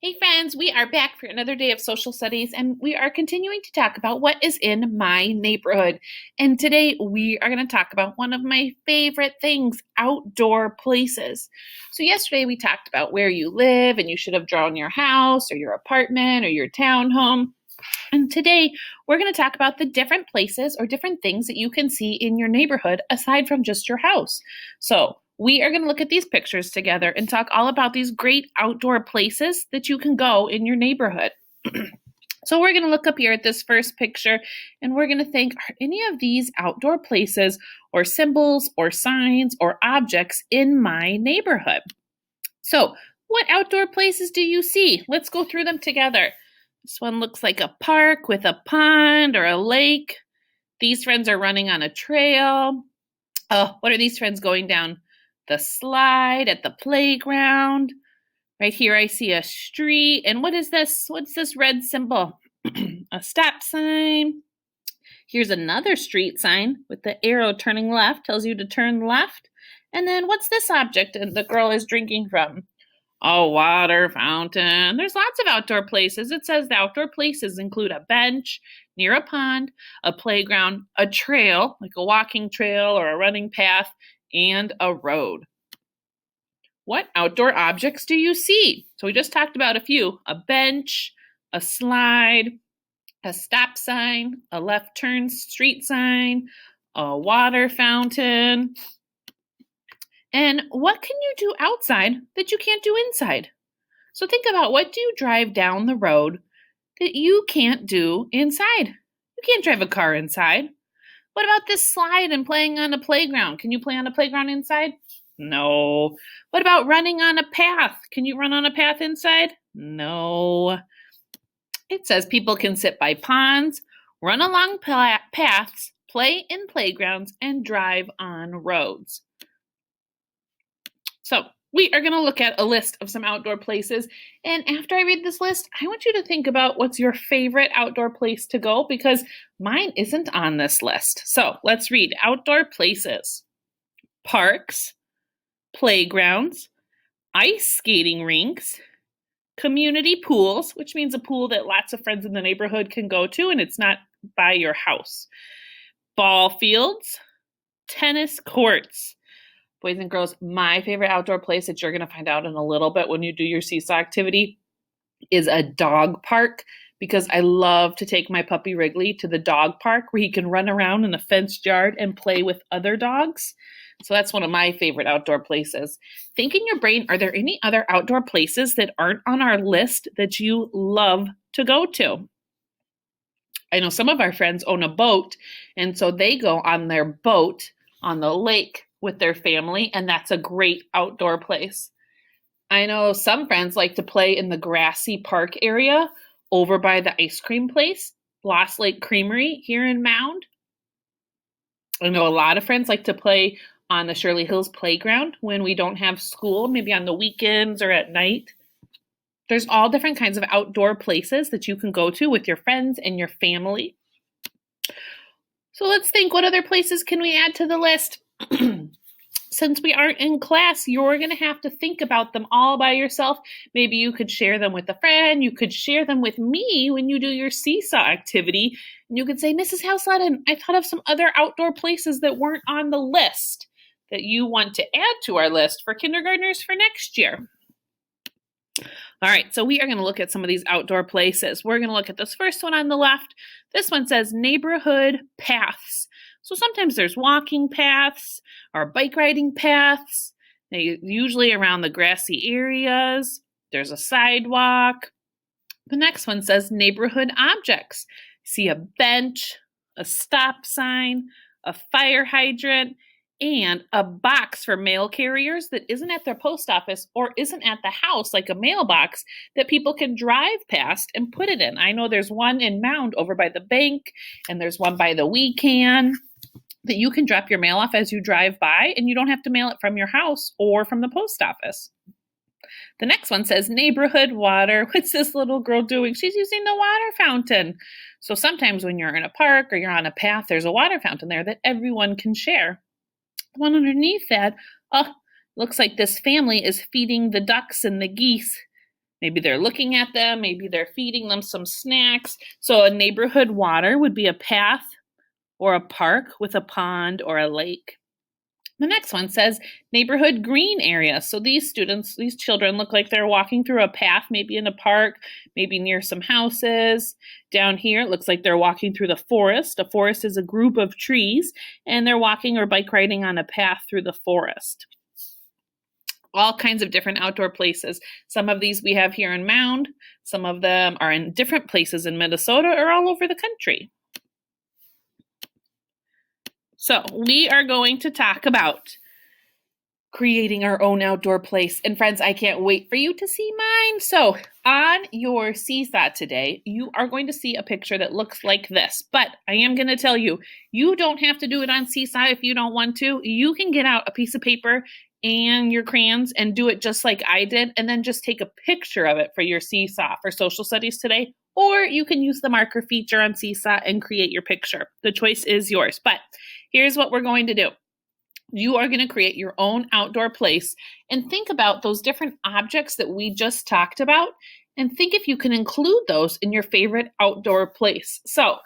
Hey friends, we are back for another day of social studies and we are continuing to talk about what is in my neighborhood. And today we are going to talk about one of my favorite things, outdoor places. So yesterday we talked about where you live and you should have drawn your house or your apartment or your townhome. And today we're going to talk about the different places or different things that you can see in your neighborhood aside from just your house. So we are going to look at these pictures together and talk all about these great outdoor places that you can go in your neighborhood. So we're going to look up here at this first picture and we're going to think, are any of these outdoor places or symbols or signs or objects in my neighborhood? So what outdoor places do you see? Let's go through them together. This one looks like a park with a pond or a lake. These friends are running on a trail. Oh, what are these friends going down? The slide at the playground. Right here I see a street. And what is this? What's this red symbol? A stop sign. Here's another street sign with the arrow turning left, tells you to turn left. And then what's this object the girl is drinking from? A water fountain. There's lots of outdoor places. It says the outdoor places include a bench near a pond, a playground, a trail, like a walking trail or a running path, and a road. What outdoor objects do you see? So we just talked about a few. A bench, a slide, a stop sign, a left turn street sign, a water fountain. And what can you do outside that you can't do inside? So think about, what do you drive down the road that you can't do inside? You can't drive a car inside. What about this slide and playing on a playground? Can you play on a playground inside? No. What about running on a path? Can you run on a path inside? No. It says people can sit by ponds, run along paths, play in playgrounds, and drive on roads. So we are going to look at a list of some outdoor places. And after I read this list, I want you to think about what's your favorite outdoor place to go, because mine isn't on this list. So let's read outdoor places: parks, playgrounds, ice skating rinks, community pools, which means a pool that lots of friends in the neighborhood can go to and it's not by your house, ball fields, tennis courts. Boys and girls, my favorite outdoor place that you're going to find out in a little bit when you do your seesaw activity is a dog park, because I love to take my puppy Wrigley to the dog park where he can run around in a fenced yard and play with other dogs. So that's one of my favorite outdoor places. Think in your brain, are there any other outdoor places that aren't on our list that you love to go to? I know some of our friends own a boat, and so they go on their boat on the lake with their family, and that's a great outdoor place. I know some friends like to play in the grassy park area over by the ice cream place, Lost Lake Creamery here in Mound. I know a lot of friends like to play on the Shirley Hills playground when we don't have school, maybe on the weekends or at night. There's all different kinds of outdoor places that you can go to with your friends and your family. So let's think, what other places can we add to the list? Since we aren't in class, you're going to have to think about them all by yourself. Maybe you could share them with a friend. You could share them with me when you do your seesaw activity. And you could say, Mrs. Houseladden, I thought of some other outdoor places that weren't on the list that you want to add to our list for kindergartners for next year. All right, so we are going to look at some of these outdoor places. We're going to look at this first one on the left. This one says neighborhood paths. So sometimes there's walking paths or bike riding paths. They usually around the grassy areas. There's a sidewalk. The next one says neighborhood objects. See a bench, a stop sign, a fire hydrant, and a box for mail carriers that isn't at their post office or isn't at the house, like a mailbox that people can drive past and put it in. I know there's one in Mound over by the bank, and there's one by the We Can, that you can drop your mail off as you drive by, and you don't have to mail it from your house or from the post office. The next one says neighborhood water. What's this little girl doing? She's using the water fountain. So sometimes when you're in a park or you're on a path, there's a water fountain there that everyone can share. The one underneath that, looks like this family is feeding the ducks and the geese Maybe they're looking at them, maybe they're feeding them some snacks. So a neighborhood water would be a path or a park with a pond or a lake. The next one says neighborhood green area. So these children look like they're walking through a path, maybe in a park, maybe near some houses. Down here, it looks like they're walking through the forest. A forest is a group of trees, and they're walking or bike riding on a path through the forest. All kinds of different outdoor places. Some of these we have here in Mound. Some of them are in different places in Minnesota or all over the country. So we are going to talk about creating our own outdoor place. And friends, I can't wait for you to see mine. So on your Seesaw today, you are going to see a picture that looks like this. But I am going to tell you, you don't have to do it on Seesaw if you don't want to. You can get out a piece of paper and your crayons and do it just like I did, and then just take a picture of it for your Seesaw for social studies today. Or you can use the marker feature on Seesaw and create your picture. The choice is yours. But here's what we're going to do. You are going to create your own outdoor place and think about those different objects that we just talked about and think if you can include those in your favorite outdoor place. So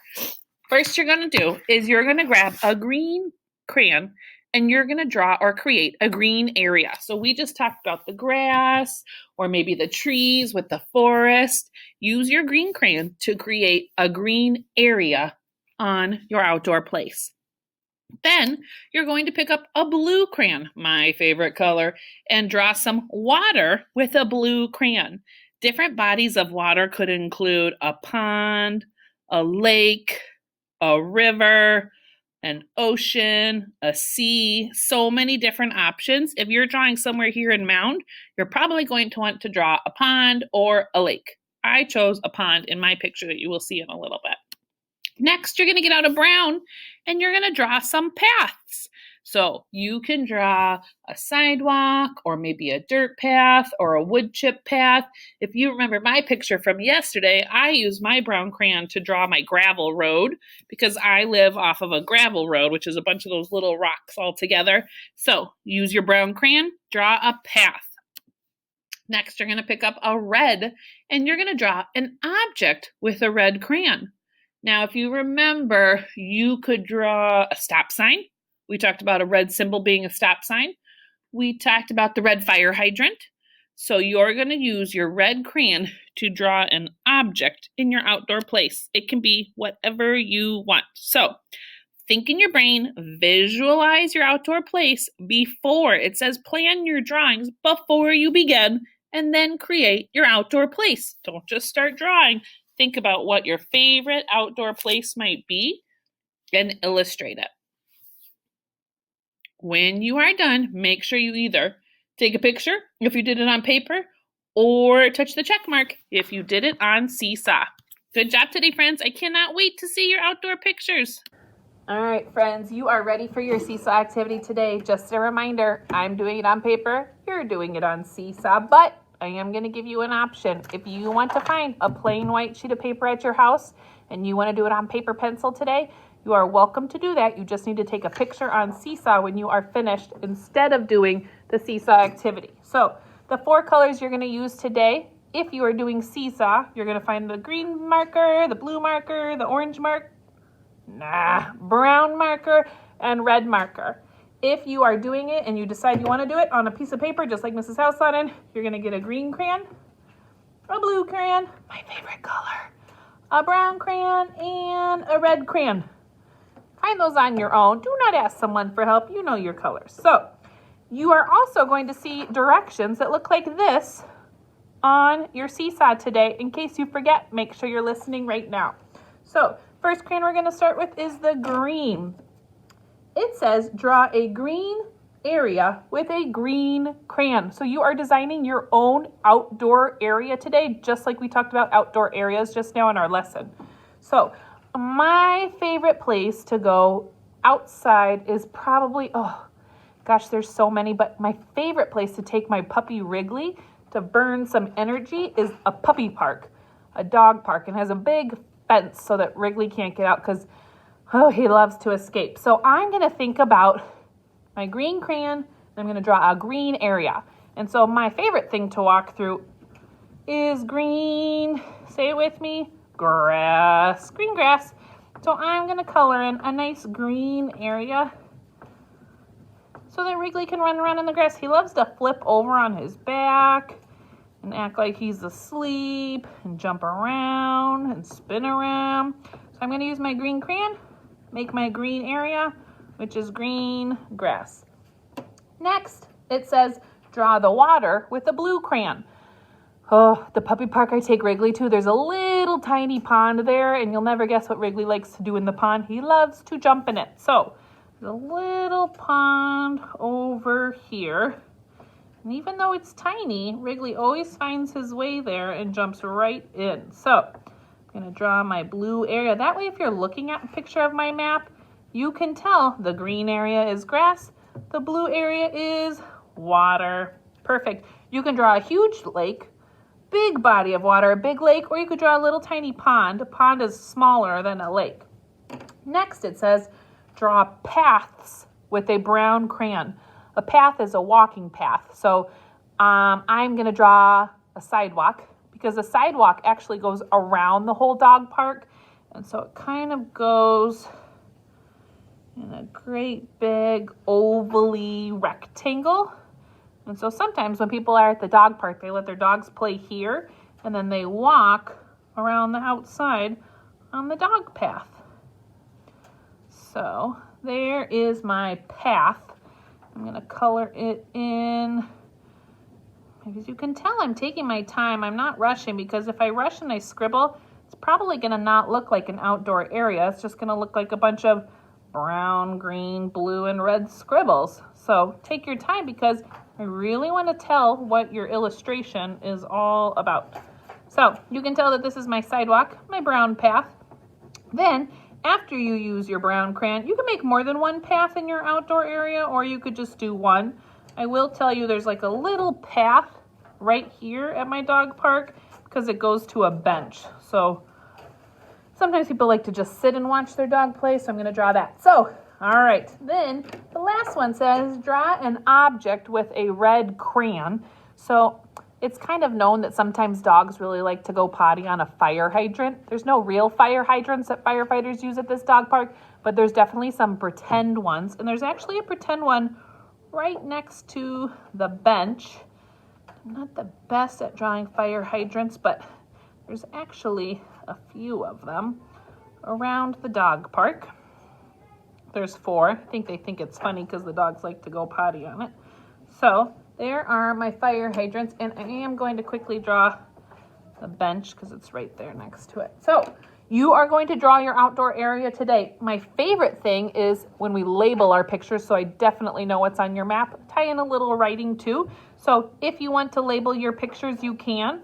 first you're going to do is you're going to grab a green crayon and you're going to draw or create a green area. So we just talked about the grass or maybe the trees with the forest. Use your green crayon to create a green area on your outdoor place. Then you're going to pick up a blue crayon, my favorite color, and draw some water with a blue crayon. Different bodies of water could include a pond, a lake, a river, an ocean, a sea, so many different options. If you're drawing somewhere here in Mound, you're probably going to want to draw a pond or a lake. I chose a pond in my picture that you will see in a little bit. Next, you're going to get out a brown and you're going to draw some paths. So you can draw a sidewalk or maybe a dirt path or a wood chip path. If you remember my picture from yesterday, I used my brown crayon to draw my gravel road because I live off of a gravel road, which is a bunch of those little rocks all together. So use your brown crayon, draw a path. Next, you're going to pick up a red and you're going to draw an object with a red crayon. Now, if you remember, you could draw a stop sign. We talked about a red symbol being a stop sign. We talked about the red fire hydrant. So you're going to use your red crayon to draw an object in your outdoor place. It can be whatever you want. So think in your brain, visualize your outdoor place before. It says plan your drawings before you begin, and then create your outdoor place. Don't just start drawing. Think about what your favorite outdoor place might be and illustrate it. When you are done, make sure you either take a picture if you did it on paper or touch the check mark if you did it on Seesaw. Good job today, friends. I cannot wait to see your outdoor pictures. All right, friends, you are ready for your Seesaw activity today. Just a reminder, I'm doing it on paper, you're doing it on Seesaw, but I am going to give you an option. If you want to find a plain white sheet of paper at your house and you want to do it on paper pencil today, you are welcome to do that. You just need to take a picture on Seesaw when you are finished instead of doing the Seesaw activity. So the 4 colors you're going to use today, if you are doing Seesaw, you're going to find the green marker, the blue marker, the orange marker, brown marker, and red marker. If you are doing it and you decide you want to do it on a piece of paper, just like Mrs. Housesonnen, you're going to get a green crayon, a blue crayon, my favorite color, a brown crayon, and a red crayon. Find those on your own. Do not ask someone for help. You know your colors. So you are also going to see directions that look like this on your Seesaw today. In case you forget, make sure you're listening right now. So first crayon we're going to start with is the green. It says draw a green area with a green crayon. So you are designing your own outdoor area today, just like we talked about outdoor areas just now in our lesson. So my favorite place to go outside is probably, oh gosh, there's so many, but my favorite place to take my puppy Wrigley to burn some energy is a puppy park, a dog park, and has a big fence so that Wrigley can't get out because he loves to escape. So I'm going to think about my green crayon, and I'm going to draw a green area. And so my favorite thing to walk through is green, say it with me, grass, green grass. So I'm gonna color in a nice green area so that Wrigley can run around in the grass. He loves to flip over on his back and act like he's asleep and jump around and spin around. So I'm gonna use my green crayon, make my green area, which is green grass. Next, it says draw the water with a blue crayon. Oh, the puppy park I take Wrigley to, there's a little tiny pond there, and you'll never guess what Wrigley likes to do in the pond. He loves to jump in it. So, there's a little pond over here. And even though it's tiny, Wrigley always finds his way there and jumps right in. So, I'm gonna draw my blue area. That way, if you're looking at a picture of my map, you can tell the green area is grass, the blue area is water. Perfect. You can draw a huge lake, big body of water, a big lake, or you could draw a little tiny pond. A pond is smaller than a lake. Next, it says draw paths with a brown crayon. A path is a walking path. So I'm gonna draw a sidewalk because the sidewalk actually goes around the whole dog park. And so it kind of goes in a great big ovally rectangle. And so sometimes when people are at the dog park, they let their dogs play here and then they walk around the outside on the dog path. So there is my path. I'm gonna color it in. As you can tell, I'm taking my time. I'm not rushing because if I rush and I scribble, it's probably gonna not look like an outdoor area. It's just gonna look like a bunch of brown, green, blue, and red scribbles. So take your time because I really want to tell what your illustration is all about. So you can tell that this is my sidewalk, my brown path. Then after you use your brown crayon, you can make more than one path in your outdoor area, or you could just do one. I will tell you there's like a little path right here at my dog park because it goes to a bench. So sometimes people like to just sit and watch their dog play, so I'm gonna draw that. So, all right, then the last one says draw an object with a red crayon. So it's kind of known that sometimes dogs really like to go potty on a fire hydrant. There's no real fire hydrants that firefighters use at this dog park, but there's definitely some pretend ones. And there's actually a pretend one right next to the bench. I'm not the best at drawing fire hydrants, but there's actually a few of them around the dog park. There's 4. I think they think it's funny because the dogs like to go potty on it. So there are my fire hydrants, and I am going to quickly draw the bench because it's right there next to it. So you are going to draw your outdoor area today. My favorite thing is when we label our pictures, so I definitely know what's on your map. Tie in a little writing too. So if you want to label your pictures, you can.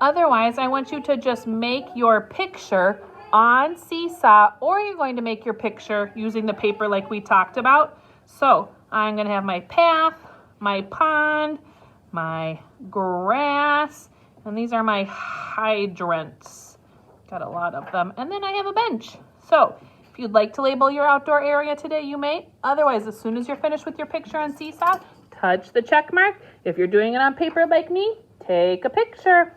Otherwise, I want you to just make your picture on Seesaw, or you're going to make your picture using the paper like we talked about. So I'm going to have my path, my pond, my grass, and these are my hydrants. Got a lot of them. And then I have a bench. So if you'd like to label your outdoor area today, you may. Otherwise, as soon as you're finished with your picture on Seesaw, touch the check mark. If you're doing it on paper like me, take a picture.